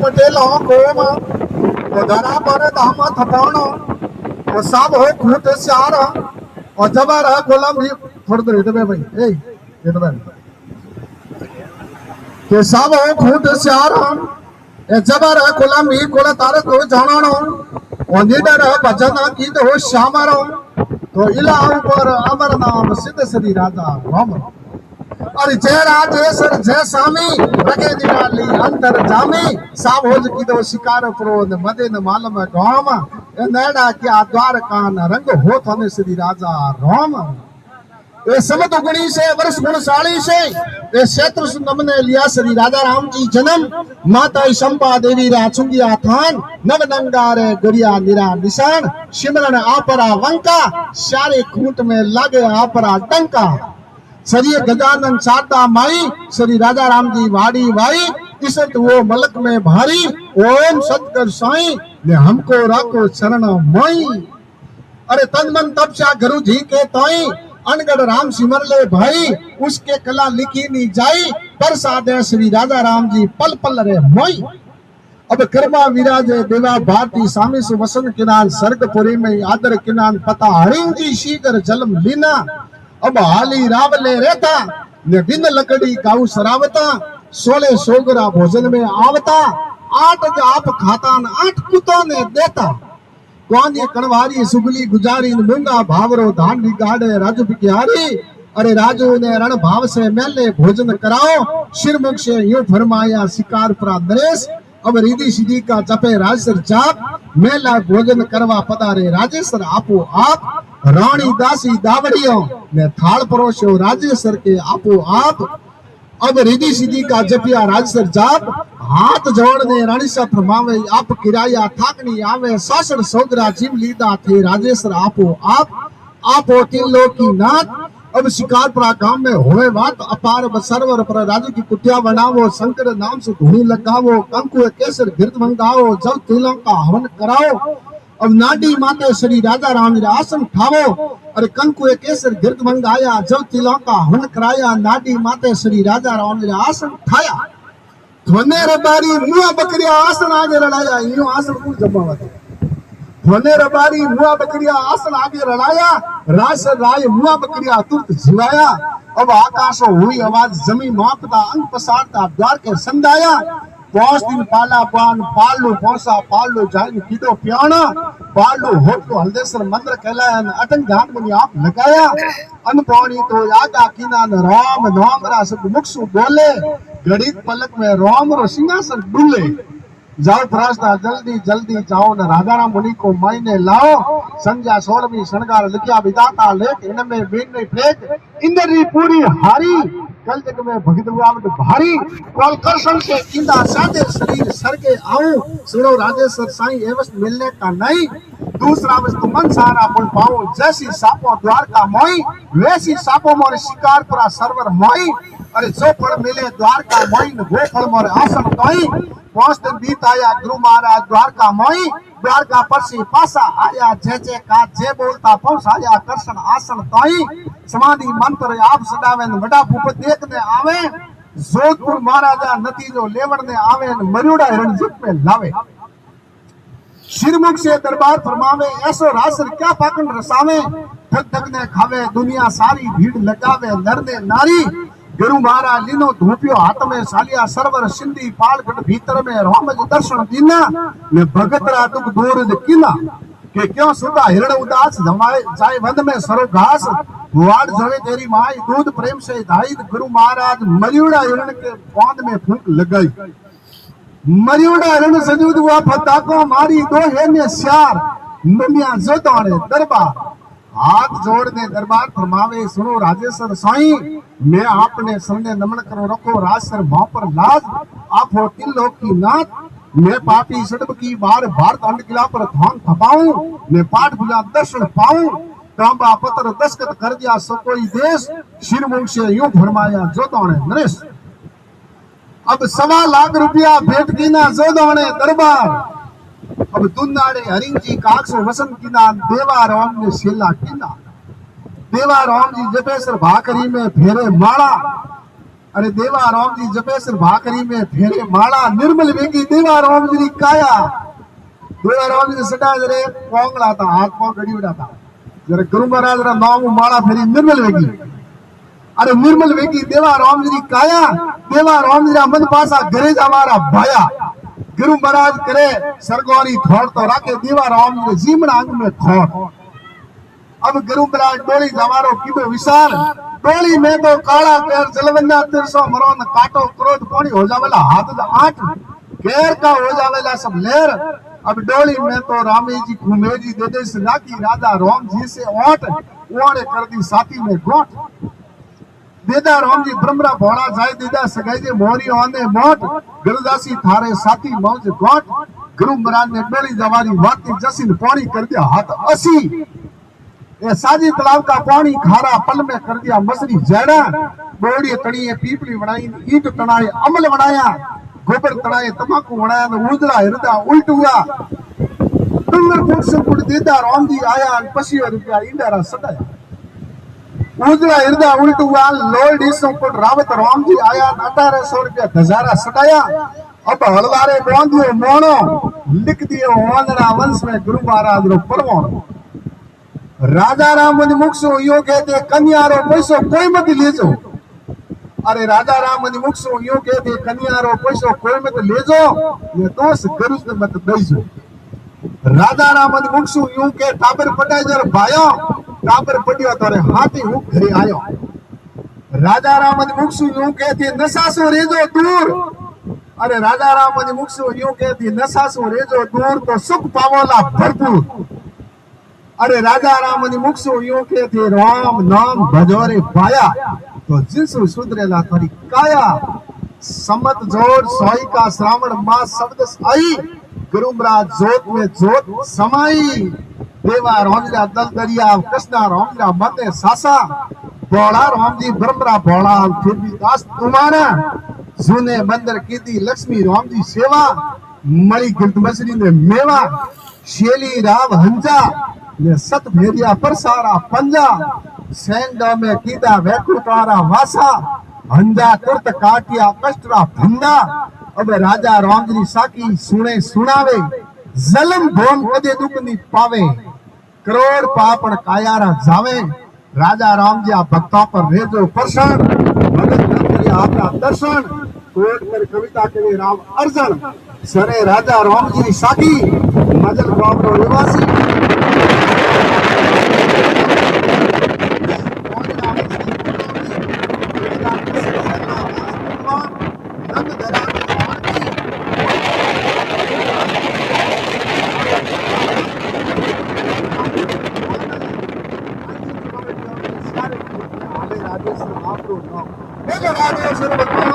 पटेल हो कोम धरा पर धाम थपाणो और सब हो खूट स्यार और जबर गुलाम भी थोड़ी देर इधर भाई इधर के सब हो खूट स्यार जबर गुलाम भी कोला तार को जानो और निडर भजन गीत हो श्यामरो तो इला ऊपर अमर नाम सिद्ध श्री राजा राम और जय राजेश्वर जय स्वामी रगे दिवाली अंतर जामी साभोज की दो शिकार प्रो मदे न मालम गाम नेड़ा क्या द्वारका न रंग हो थने श्री राजा राम ये समत गुणी से वर्ष गुणशाली से ये क्षेत्र नमने लिया श्री राजा राम जी जन्म माता शंपा देवी राचुंगिया थान नव नंगारे गरिया निरा निशान सिमरन आपरा वंका सारे खूंट में लगे आपरा डंका श्री गजानन शारदा माई श्री राजा राम जी वाड़ी वाई इसत वो मलक में भारी ओम सतकर साई ने हमको राखो शरण माई अरे तन मन तपस्या गुरु जी के ताई अनगढ़ राम सिमर ले भाई उसके कला लिखी नहीं जाई प्रसाद श्री राजा राम जी पल पल रे मोई अब कर्मा विराजे देवा भारती स्वामी सुवसन किनान सर्गपुरी में आदर किनान पता हरिंग जी शीकर जलम लीना अब हाली रावले रहता ने बिन लकड़ी काऊ सरावता सोले सोगरा भोजन में आवता 8 जाप खाता न 8 कुत्तों ने देता कौन ये कणवारी सुगली गुजारी मूंगा भावरो धान बिगाड़े राजू बिहारी अरे राजू ने रण भाव से मेले भोजन कराओ शिरमुख से यूं फरमाया शिकार प्रा नरेश अब रिधि सीधी का जपे राजेश्वर जाप मेला भोजन करवा पधारे राजेश्वर आपो आप रानी दासी दावड़ियों ने थाल परोसो राजेश्वर के आपो आप अब रिधि सीधी का जपिया राजेश्वर जाप हाथ जोड़ने रानी सा फरमावे आप किराया थाकनी आवे सासर सोगरा जीव लीदा थे राजेश्वर आप हो तीन लोग की नाथ अब शिकारपुरा गांव में होवे बात अपार बसरवर पर राजू की कुटिया बनावो शंकर नाम से धूनी लगावो कंकु केसर घृत मंगाओ जब तिलों का हवन कराओ अब नाडी माते श्री राजा राम जी आसन ठावो अरे कंकु केसर घृत मंगाया जब तिलों का हवन कराया नाडी माते श्री राजा राम जी आसन ठाया धोने रबारी मुआ बकरिया आसन आगे लड़ाया यूं आसन को जमावत धोने रबारी मुआ बकरिया आसन आगे लड़ाया रास राय मुआ बकरिया तुरत जिवाया अब आकाशों हुई आवाज जमीन मापता अंग पसारता द्वार के संदाया 5 दिन पाला पान पालू पौसा पालू जाइन कीदो प्याणा पालू होटलो हल्देश्वर मंदिर कहलाया अटन ध्यान मुनि आप लगाया अनपौणी तो यागा कीना राम नाम रा सब मुख सु बोले गणित पलक में राम रो सिंहासन डुले जाओ फरास्ता जल्दी जल्दी जाओ न राजा राम मुनि को मायने लाओ संध्या 16वीं शृंगार लिखिया विदाता लेख इनमें बेन में फेंक इंद्री पूरी हारी कल जग में भगत गुआवट भारी कल करसन से इंदा सादे शरीर सर के आऊं सुनो राजेश्वर साईं एवं मिलने का नहीं दूसरा वस्तु मन सारा पुन पाऊं जैसी सापो द्वार का मोई वैसी सापो मोर शिकार पूरा सरवर मोई अरे जो फल मिले द्वार का मोई वो फल मोर आसन तोई 5 दिन बीत आया गुरु महाराज द्वार का मोई द्वार का परसी पासा आया जे का जे बोलता पहुंच आया करसन आसन तोई समाधि मंत्र आप सदावे बड़ा भूप देखने आवे जोधपुर महाराजा नतीजो लेवड़ने आवे मरुड़ा रणजीत में लावे शिरमुख से दरबार फरमावे ऐसो रासर क्या पाकन रसावे ठग ठग ने खावे दुनिया सारी भीड़ लगावे नर ने नारी गुरु महाराज लीनो धूपियो हाथ में सालिया सरवर सिंधी पालगढ़ भीतर में राम दर्शन दीना ने भगतरा दुख दूर किना के क्यों सुधा हिरण उदास जमाए जाए वंद में सरो घास वाड़ जवे तेरी माई दूध प्रेम से धाई गुरु महाराज मरियोड़ा हिरण के बांध में फूंक लगाई मरियोड़ा हिरण सजूद हुआ फता को मारी दो है ने श्यार नमिया जोताने दरबार हाथ जोड़ने दरबार फरमावे सुनो राजेश्वर साईं मैं आपने सामने नमन करो रखो राजसर मां पर लाज आप हो तीन लोग की नाथ मैं पापी सड़ब की बार भारत अंड किला पर धान थपाऊं मैं पाठ भुला दर्शन पाऊं तांबा पत्र दस्तखत कर दिया सो कोई देश शिरमुख से यूं फरमाया जोताने नरेश अब 1.25 लाख रुपया भेंट कीना जोताने दरबार अब दुन्नाड़े हरिंग जी काक्सो वसंत कीना देवा राम ने शेला कीना देवा राम जी जपेश्वर भाकरी में फेरे माला अरे देवा राम जी जपेश्वर भाकरी में फेरे माला निर्मल वेगी देवा राम जी काया देवा राम जी सटा जरे पोंगला था हाथ पांव गड़ी उड़ा था जरे गुरु महाराज रा नाम माला फेरी निर्मल वेगी अरे निर्मल वेगी देवा राम जी काया देवा राम जी मन पासा घरे जवारा भाया गुरु महाराज करे सरगोरी थोड़ तो राखे देवा राम जी जीमना अंग में थोड़ अब गुरु महाराज डोली जवारो कीधो विशाल डोली में तो काला पैर जलवन्ना तिरसो मरोन काटो क्रोध पानी हो जावेला हाथ आठ घेर का हो जावेला सब लेर अब डोली में तो रामे जी घूमेजी दे दे राखी राजा राम जी से ओट ओने कर दी साथी में गोट देदा राम जी ब्रह्मरा भोला जाय देदा सगाई जे मोरी आने मोट गुरुदासी थारे साथी मौज गोट गुरु महाराज ने डोली जवारी वाती जसीन पानी कर दिया हाथ 80 ये साजी तालाब का पानी खारा पल में कर दिया मछली जड़ा बोड़ी तड़िए पीपली बनाई ईट तनाए अमल बनाया गोबर तनाए तमाकू बनाया तो उजड़ा हृदय उल्ट हुआ डूंगर फूट से फूट देदा राम जी आया पसियो रुपया इंडारा सटाया उजड़ा हृदय उल्ट हुआ लोल डीसों फुट रावत राम जी आया 1800 रुपया धजारा सटाया अब हलवारे बांधियो मोनो लिख दियो वांदना वंश में गुरु महाराज रो परवानो राजा राम मन मुक्सो यो कहते कन्यारो पैसो कोई मत लेजो अरे राजा राम मन मुक्सो यो कहते कन्यारो पैसो कोई मत लेजो ये दोस्त गरुज ने मत दईजो राजा राम मन मुक्सो यो के टाबर पटाई जर भायो टाबर पटियो तोरे हाथी हूं घरे आयो राजा राम मन मुक्सो यो कहते नसासो रेजो दूर अरे राजा राम मन मुक्सो यो कहते नसासो रेजो दूर तो सुख पावोला भरपूर अरे राजा राम ने मुक्सो यूं के थे राम नाम भजोरे पाया तो जिसु सुधरेला थोड़ी काया समत जोड़ सोई का श्रावण मास शब्द आई गुरु महाराज जोत में जोत समाई देवा रामला दल दरिया कृष्णा रामला मते सासा बोला राम जी ब्रह्मरा बोला फिर भी दास तुम्हारा सुने मंदिर की दी लक्ष्मी राम जी सेवा मणि गिरद मछली ने मेवा शेली राव हंजा ये सत भेदिया परसारा पंजा सेंडो में कीदा वैकुटारा वासा हंजा तुरत काटिया कष्टरा फंदा अब राजा रामजी साकी सुने सुनावे जलम भोम कदे दुख नी पावे करोड़ पापण कायारा जावे राजा राम जी आ भक्तों पर रेजो प्रसन्न मदद करे आपका दर्शन कोट कर कविता के राम अर्जन सरे राजा राम जी साकी मजल गांव रो निवासी राजेश्वर